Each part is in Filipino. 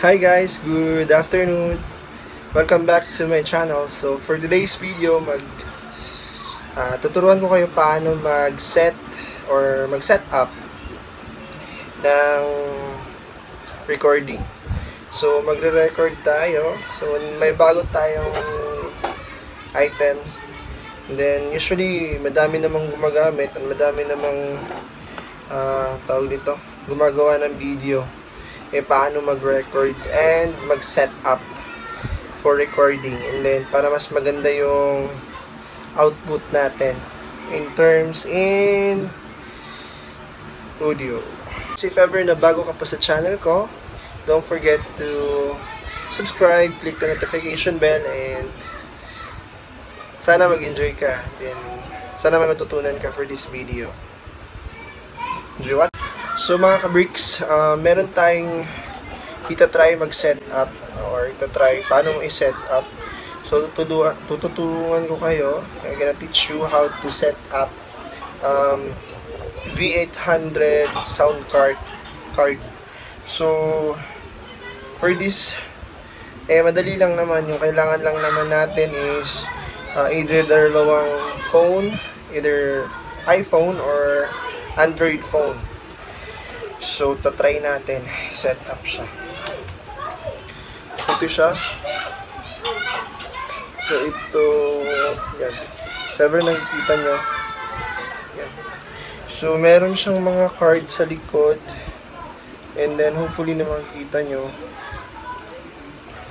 Hi guys, good afternoon. Welcome back to my channel. So for today's video, tuturuan ko kayo paano mag-set or mag-set up ng recording. So magre-record tayo. So may bago tayong item. And then usually madami namang gumagamit at madami namang tawag dito, gumagawa ng video. Paano mag-record and mag-set up for recording, and then para mas maganda yung output natin in terms in audio. So if ever na bago ka pa sa channel ko, don't forget to subscribe, click the notification bell, and sana mag-enjoy ka, then sana may matutunan ka for this video. Enjoy what? So mga ka-bricks, meron tayong itatry mag-set up or itatry paano i-set up. So tutulungan ko kayo. I'm gonna teach you how to set up V800 sound card. So for this, madali lang naman. Yung kailangan lang naman natin is either dalawang phone, either iPhone or Android phone. So, tatry natin set up siya. Ito siya. So, ito, yan. If ever nakikita nyo, yan. So, meron siyang mga card sa likod. And then, hopefully na makikita nyo.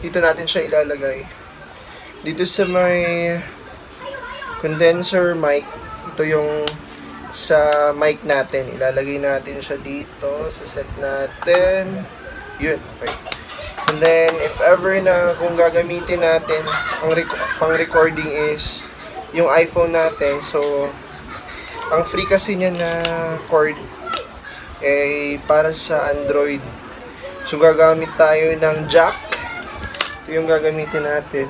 Dito natin siya ilalagay. Dito sa may condenser mic, ito yung sa mic natin, ilalagay natin siya dito sa set natin. Yun, okay. And then if ever na kung gagamitin natin ang pang recording is yung iPhone natin, so ang free kasi niya na cord para sa Android. So gagamit tayo ng jack. Ito yung gagamitin natin.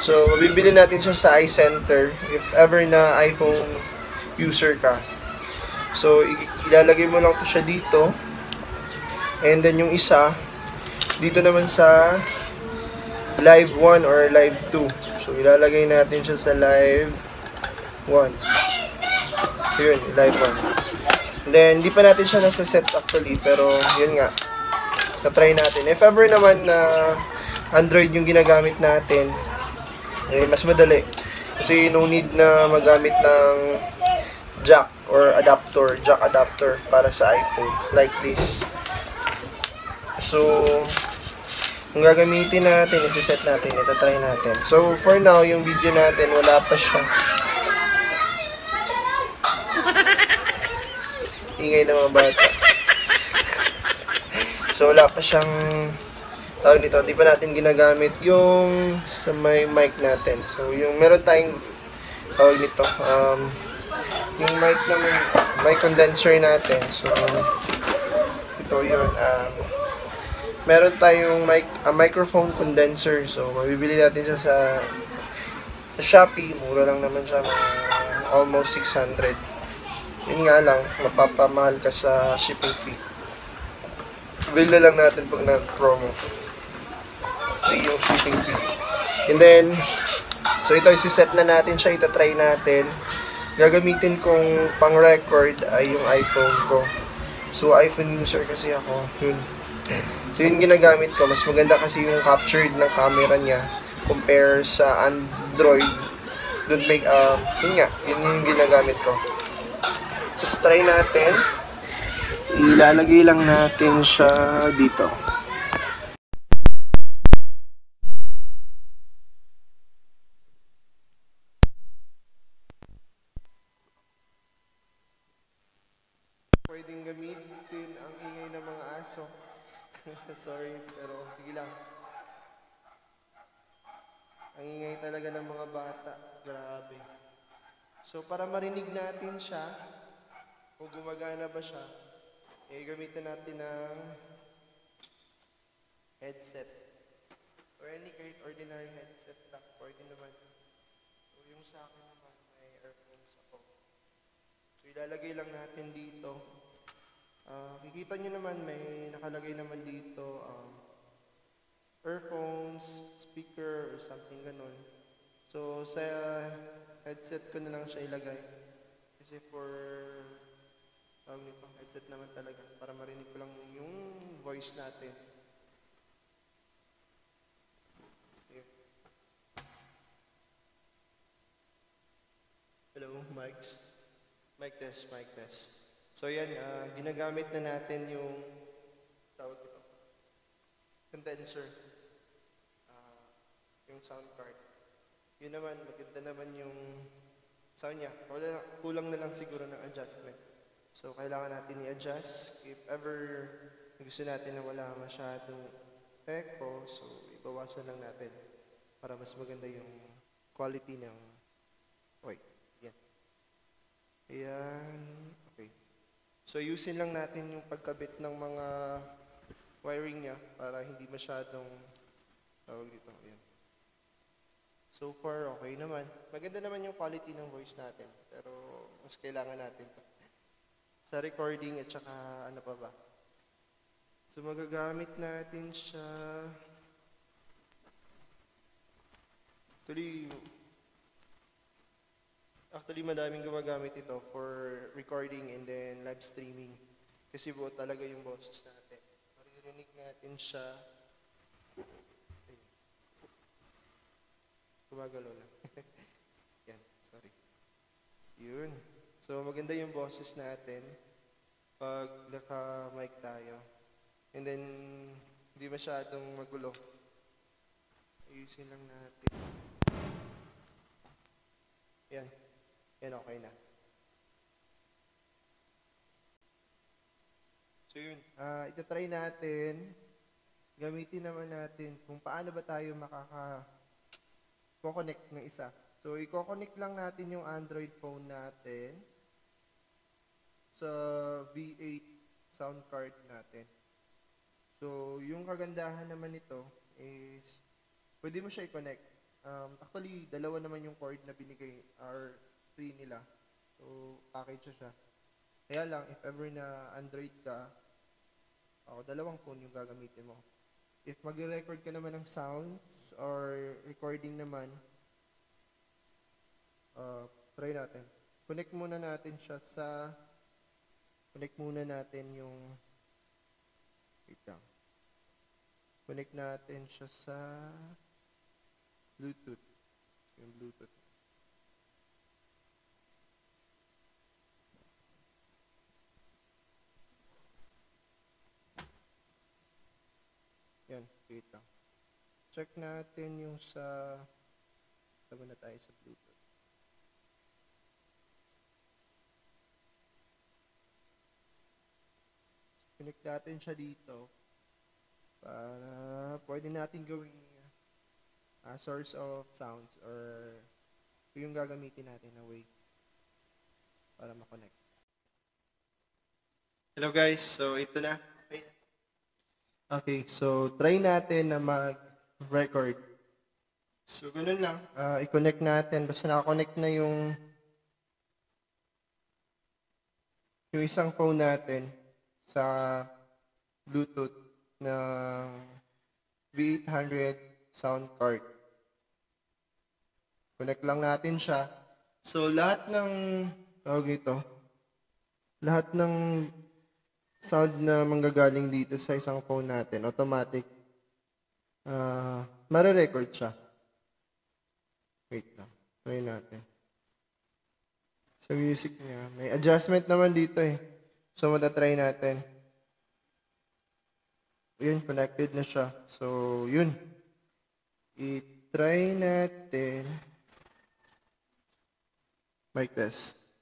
So, mabibili natin siya sa iCenter if ever na iPhone user ka. So, ilalagay mo lang to siya dito. And then yung isa, dito naman sa Live 1 or Live 2. So, ilalagay natin siya sa Live 1. So, yun, Live 1. And then, hindi pa natin siya nasa set actually, pero yun nga. Na-try natin. If ever naman na Android yung ginagamit natin, mas madali kasi no need na magamit ng jack or jack adapter para sa iPhone like this. So kung gagamitin natin, isi-set natin, itatry natin. So for now, yung video natin wala pa siya. Ingay ng mga bata. So wala pa siyang tawag dito, di pa natin ginagamit yung sa may mic natin. So, yung meron tayong tawag dito, yung mic na mic condenser natin. So, ito yun. Meron tayong microphone condenser. So, mabibili natin siya sa Shopee. Mura lang naman siya, almost 600. Yun nga lang, mapapamahal ka sa shipping fee. Bili lang natin pag nag-promo. Yung shipping fee. And then, so ito, isi-set na natin siya, itatry natin. Gagamitin kong pang-record ay yung iPhone ko. So, iPhone user kasi ako. Yun. So, yun ginagamit ko. Mas maganda kasi yung captured ng camera niya compare sa Android. Don't make, yun nga, yun yung ginagamit ko. So, try natin. Ilalagay lang natin siya dito. Pwedeng gamitin ang ingay ng mga aso. Sorry, pero sige lang. Ang ingay talaga ng mga bata. Grabe. So, para marinig natin siya, kung gumagana ba siya, gamitin natin ng headset. Or any kahit ordinary headset lang. Pwede naman. So, yung sa akin naman, may earphones ako. So, ilalagay lang natin dito. Kikita nyo naman, may nakalagay naman dito, earphones, speaker, or something ganun. So, sa headset ko na lang siya ilagay. Kasi for headset naman talaga, para marinig ko lang yung voice natin. Hello, mics. Mic test, mic test. So yan, ginagamit na natin yung tawag ito, condenser, yung sound card. Yun naman, maganda naman yung sound niya. Kulang na lang siguro ng adjustment. So kailangan natin i-adjust. If ever gusto natin na wala masyadong echo, so ibawasan lang natin para mas maganda yung quality ng Ayan. Okay. So, yusin lang natin yung pagkabit ng mga wiring niya para hindi masyadong tawag dito. Ayan. So far, okay naman. Maganda naman yung quality ng voice natin. Pero, mas kailangan natin to sa recording at saka ano pa ba. So, magagamit natin siya. Actually, madaming gumagamit ito for recording and then live streaming. Kasi buo talaga yung boses natin. Maririnig natin siya. Gumagalaw lang. Yan, sorry. Yun. So, maganda yung boses natin pag naka-mic tayo. And then, hindi masyadong magulo. Ayusin lang natin. Yan. Yan, okay na. So yun, itatry natin, gamitin naman natin kung paano ba tayo makaka-connect ng isa. So, i-connect lang natin yung Android phone natin sa V8 sound card natin. So, yung kagandahan naman nito is, pwede mo siya i-connect. Actually, dalawa naman yung cord na binigay or free nila. So, package siya. Kaya lang, if ever na Android ka, dalawang phone yung gagamitin mo. If mag-record ka naman ng sounds or recording naman, try natin. Connect muna natin yung wait lang. Connect natin siya sa Bluetooth. Yung Bluetooth. Yan, wait lang. Check natin yung saba na tayo sa Bluetooth. Connect natin siya dito para pwede natin gawing source of sounds or yung gagamitin natin na way para makonect. Hello guys, so ito na. Okay, so try natin na mag-record. So ganun lang, i-connect natin. Basta nakakonect na yung isang phone natin sa Bluetooth ng V800 sound card. Connect lang natin siya. So lahat ng lahat ng sound na manggagaling dito sa isang phone natin, automatic, mare-record siya. Wait lang, try natin. Sa music niya, may adjustment naman dito eh. So, matatry natin. Yun, connected na siya. So, yun. I-try natin. Mic test.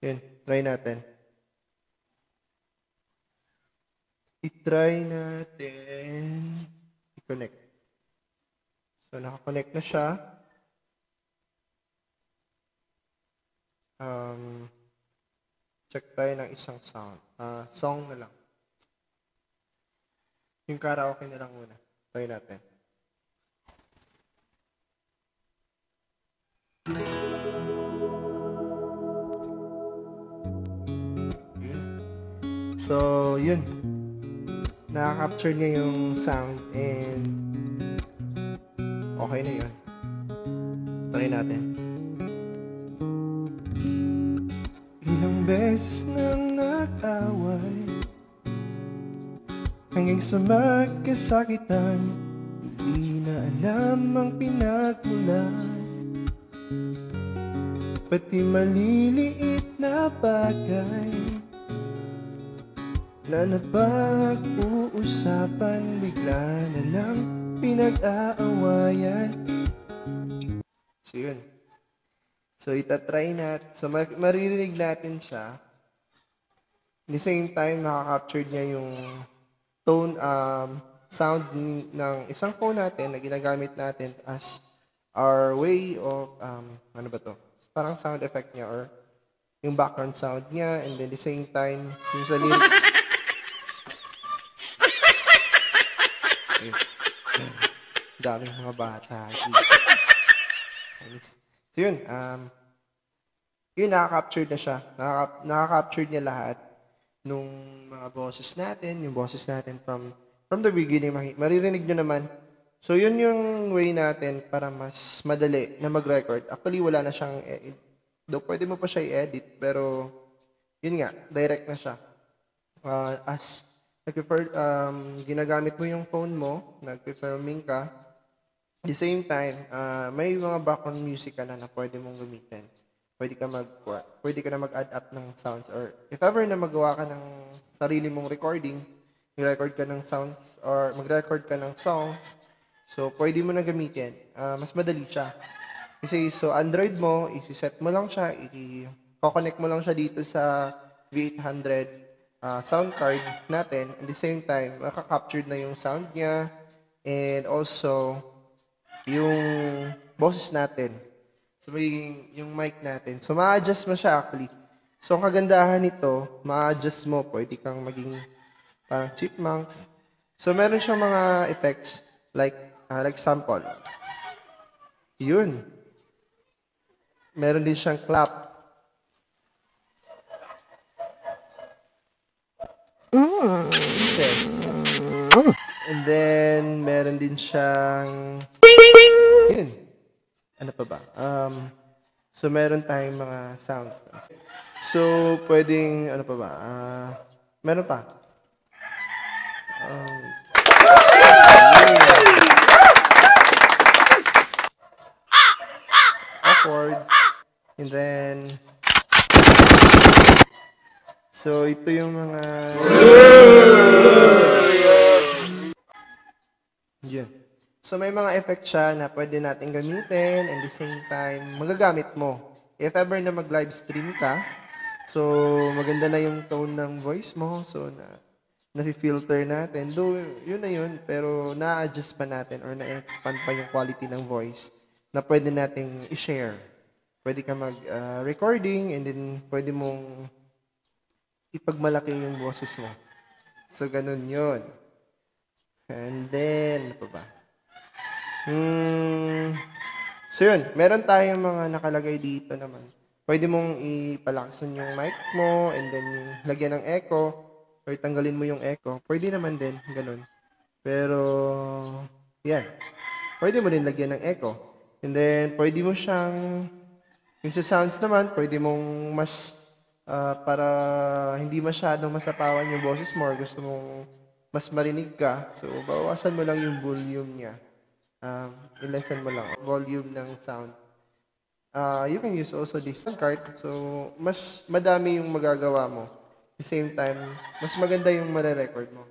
Yun, try natin. I-try natin i-connect. So, nakakonect na siya. Check tayo ng isang sound. Song na lang. Yung karaoke na lang muna. Try natin. So, yun. Nakaka-capture niya yung sound and okay na yun. Try natin. Ilang beses nang nag-away hanggang sa magkasakitan, hindi na alam ang pinagmulan. Pati maliliit na bagay na napag-uusapan, bigla na lang pinag-aawayan. So yun. So itatry natin. So maririnig natin siya. At the same time, nakaka-capture niya yung tone, sound ng isang phone natin na ginagamit natin as our way of, ano ba to? Parang sound effect niya or yung background sound niya, and then the same time, yung sa lyrics. Ayun. Daming mga bata. So yun, yun, nakaka-capture na siya. Nakaka-capture niya lahat nung mga boses natin, yung boses natin from the beginning, maririnig nyo naman. So yun yung way natin para mas madali na mag-record. Actually, wala na siyang though pwede mo pa siya i-edit, pero yun nga, direct na siya. As ginagamit mo yung phone mo, nagpe-filming ka, at the same time, may mga background music ka na pwede mong gamitin. Pwede ka na mag-add up ng sounds, or if ever na magawa ka ng sarili mong recording, mag-record ka ng sounds or mag-record ka ng songs, so pwede mo na gamitin. Mas madali siya. Kasi so Android mo, isi-set mo lang siya, i-connect mo lang siya dito sa V800 sound card natin. At the same time, makaka-capture na yung sound niya and also yung boses natin. So, yung mic natin. So, ma-adjust mo siya actually. So, ang kagandahan nito, ma-adjust mo. Pwede kang maging parang chipmunks. So, meron siyang mga effects like sample. Yun. Meron din siyang clap. Yes. And then, meron din siyang yun. Ano pa ba? So, meron tayong mga sounds. So, pwedeng, ano pa ba? Meron pa. Awkward. And then, so, ito yung mga yun. So, may mga effect siya na pwede natin gamitin and the same time, magagamit mo. If ever na mag-live stream ka, so, maganda na yung tone ng voice mo. So, na-filter natin. Though, yun na yun, pero na-adjust pa natin or na-expand pa yung quality ng voice na pwede nating i-share. Pwede ka mag-recording and then pwede mong ipagmalaki yung boses mo. So, ganun yun. And then, ano pa ba? So yun, meron tayong mga nakalagay dito naman. Pwede mong ipalakasan yung mic mo and then yung lagyan ng echo or tanggalin mo yung echo. Pwede naman din, ganun. Pero, yan. Pwede mo din lagyan ng echo. And then, pwede mo siyang, yung sa sounds naman, pwede mong mas, para hindi masyadong masapawan yung boses mo or gusto mong mas marinig ka. So, bawasan mo lang yung volume niya. I-lessen mo lang volume ng sound. You can use also this sound card. So, mas madami yung magagawa mo. At the same time, mas maganda yung mare-record mo.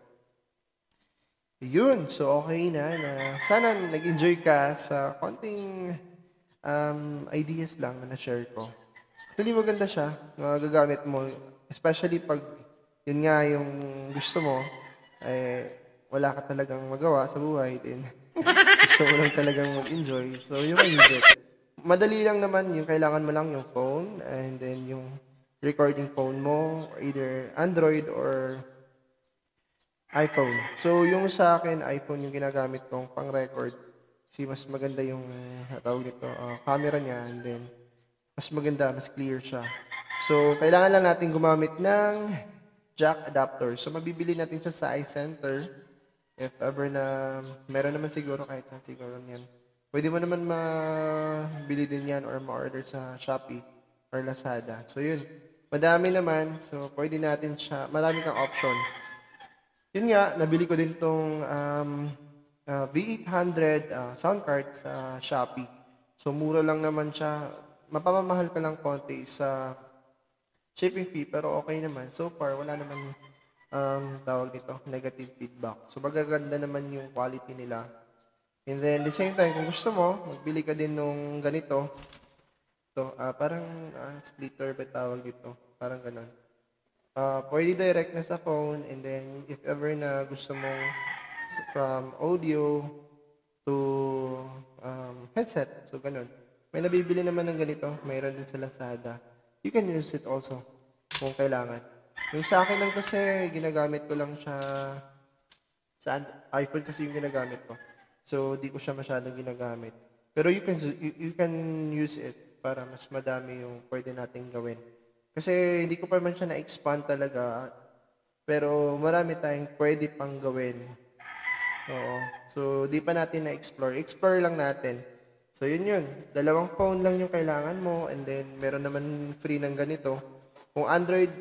Yun. So, okay na. Sana nag-enjoy ka sa konting ideas lang na na-share ko. Actually, maganda siya. Magagamit mo. Especially pag yun nga yung gusto mo, wala ka talagang magawa sa buhay, then gusto mo lang talagang mag-enjoy. So, you can use it. Madali lang naman, yung kailangan mo lang yung phone and then yung recording phone mo, either Android or iPhone. So, yung sa akin, iPhone yung ginagamit kong pang-record. Kasi mas maganda yung tawag nito, camera niya, and then mas maganda, mas clear siya. So, kailangan lang natin gumamit ng jack adapter. So, mabibili natin siya sa iCenter. If ever na meron naman siguro kahit saan siguro yan. Pwede mo naman mabili din yan or ma-order sa Shopee or Lazada. So, yun. Madami naman. So, pwede natin siya. Marami kang option. Yun nga, nabili ko din tong V800 sound card sa Shopee. So, mura lang naman siya. Mapamamahal ka lang konti sa shipping fee, pero okay naman. So far, wala naman tawag nito, negative feedback. So, magaganda naman yung quality nila. And then, the same time, kung gusto mo, magbili ka din nung ganito. So, parang splitter ba tawag dito? Parang ganun. Pwede direct na sa phone, and then, if ever na gusto mong from audio to headset, so ganun. May nabibili naman ng ganito, mayroon din sa Lazada. You can use it also kung kailangan. Yung sa akin lang kasi, ginagamit ko lang siya sa iPhone kasi yung ginagamit ko. So, di ko siya masyadong ginagamit. Pero you can use it para mas madami yung pwede nating gawin. Kasi hindi ko pa man siya na-expand talaga. Pero marami tayong pwede pang gawin. Oo. So, di pa natin na-explore. Explore lang natin. So, yun. Dalawang phone lang yung kailangan mo. And then, meron naman free ng ganito. Kung Android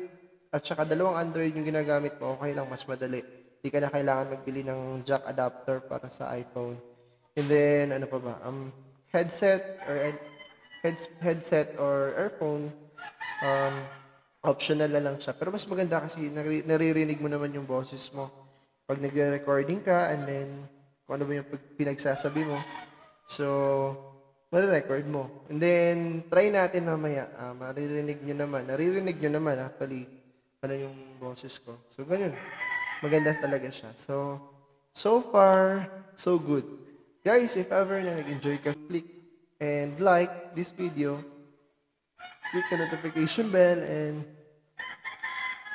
at saka dalawang Android yung ginagamit mo, okay lang, mas madali. Di ka na kailangan magbili ng jack adapter para sa iPhone. And then, ano pa ba? Headset or earphone, optional na lang siya. Pero mas maganda kasi naririnig mo naman yung boses mo. Pag nagre-recording ka, and then, kung ano ba yung pinagsasabi mo. So, marirecord mo. And then, try natin mamaya. Naririnig nyo naman actually, ano yung boses ko. So, ganun. Maganda talaga siya. So far, so good. Guys, if ever na nag-enjoy ka, click and like this video, click the notification bell, and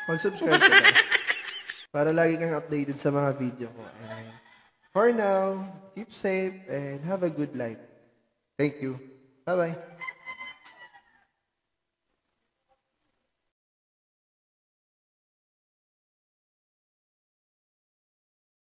mag-subscribe ka na para lagi kang updated sa mga video ko. And for now, keep safe and have a good life. Thank you. Bye-bye.